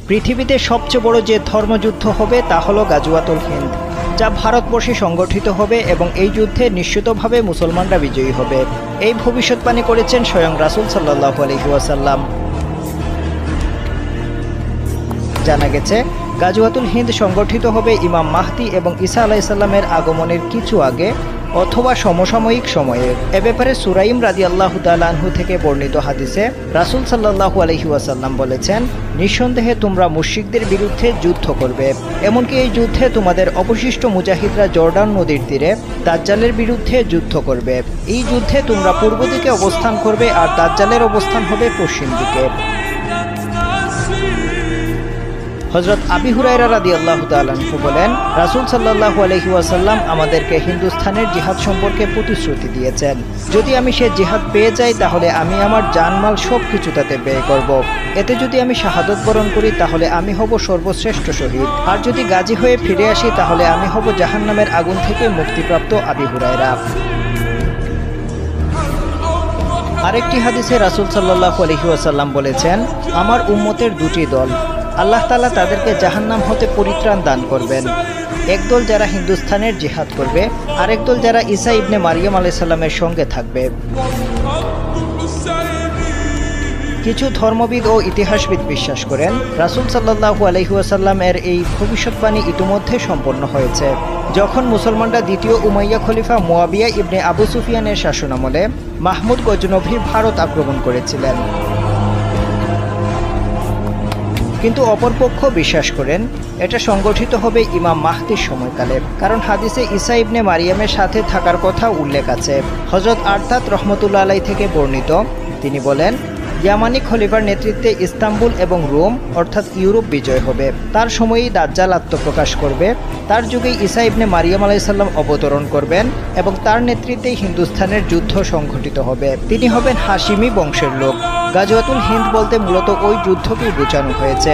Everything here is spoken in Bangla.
পৃথিবীতে সবচেয়ে বড় যে ধর্মযুদ্ধ হবে তা হলো গাজওয়াতুল হিন্দ, যা ভারতবর্ষে সংগঠিত হবে এবং এই যুদ্ধে নিশ্চিতভাবে মুসলমানরা বিজয়ী হবে। এই ভবিষ্যৎবাণী করেছেন স্বয়ং রাসূল সাল্লাল্লাহু আলাইহি ওয়াসাল্লাম। জানা গেছে গাজওয়াতুল হিন্দ সংগঠিত হবে ইমাম মাহদী এবং ঈসা আলাইহিস সালামের আগমনের কিছু আগে অথবা সমসাময়িক সময়ে। এ ব্যাপারে সুরাইম রাদিয়াল্লাহু তাআলা আনহু থেকে বর্ণিত হাদিসে রাসূল সাল্লাল্লাহু আলাইহি ওয়াসাল্লাম বলেছেন, নিঃসন্দেহে তোমরা মুশরিকদের বিরুদ্ধে যুদ্ধ করবে, এমনকি এই যুদ্ধে তোমাদের অবশিষ্ট মুজাহিদরা জর্ডান নদীর তীরে দাজ্জালের বিরুদ্ধে যুদ্ধ করবে। এই যুদ্ধে তোমরা পূর্ব দিকে অবস্থান করবে আর দাজ্জালের অবস্থান হবে পশ্চিম দিকে। হযরত আবী হুরায়রা রাদিয়াল্লাহু তাআলা আনহু বলেন, রাসূল সাল্লাল্লাহু আলাইহি ওয়াসাল্লাম আমাদেরকে হিন্দুস্তানের জিহাদ সম্পর্কে প্রতিশ্রুতি দিয়েছেন। যদি আমি সে জিহাদ পেয়ে যাই তাহলে আমি আমার জানমাল সবকিছু তাতে ব্যয় করব। এতে যদি আমি শাহাদত বরণ করি তাহলে আমি হব সর্বশ্রেষ্ঠ শহীদ, আর যদি গাজী হয়ে ফিরে আসি তাহলে আমি হব জাহান্নামের আগুন থেকে মুক্তিপ্রাপ্ত আবী হুরায়রা। আরেকটি হাদিসে রাসূল সাল্লাল্লাহু আলাইহি ওয়াসাল্লাম বলেছেন, আমার উম্মতের দুটি দল, আল্লাহ তাআলা তাদেরকে জাহান্নাম হতে পরিত্রাণ দান করবেন। একদল যারা হিন্দুস্তানের জিহাদ করবে, আরেক দল যারা ঈসা ইবনে মারিয়াম আলাইহিস সালামের সঙ্গে থাকবে। কিছু ধর্মবিদ ও ইতিহাসবিদ বিশ্বাস করেন রাসূল সাল্লাল্লাহু আলাইহি ওয়াসাল্লাম এর এই ভবিষ্যৎবাণী ইতিমধ্যে সম্পন্ন হয়েছে, যখন মুসলমানরা দ্বিতীয় উমাইয়া খলিফা মুয়াবিয়া ইবনে আবু সুফিয়ানের শাসনামলে মাহমুদ গজনভি ভারত আক্রমণ করেছিলেন। কিন্তু অপরপক্ষ বিশ্বাস করেন এটা সংগঠিত হবে ইমাম মাহদীর সময়কালে, কারণ হাদিসে ঈসা ইবনে মারিয়ামের সাথে থাকার কথা উল্লেখ আছে। হযরত আরতাদ রহমতুল্লাহ আলাইহি থেকে বর্ণিত, তিনি বলেন, ইয়ামানি খলিফার নেতৃত্বে ইস্তাম্বুল এবং রোম অর্থাৎ ইউরোপ বিজয় হবে। তার সময়েই দাজ্জাল আত্মপ্রকাশ করবে। তার যুগেই ঈসা ইবনে মারিয়াম আলাইহিস সালাম অবতরণ করবেন এবং তার নেতৃত্বেই হিন্দুস্তানের যুদ্ধ সংঘটিত হবে। তিনি হবেন হাশিমি বংশের লোক। গাজওয়াতুল হিন্দ বলতে মূলত ওই যুদ্ধকেই বোঝানো হয়েছে।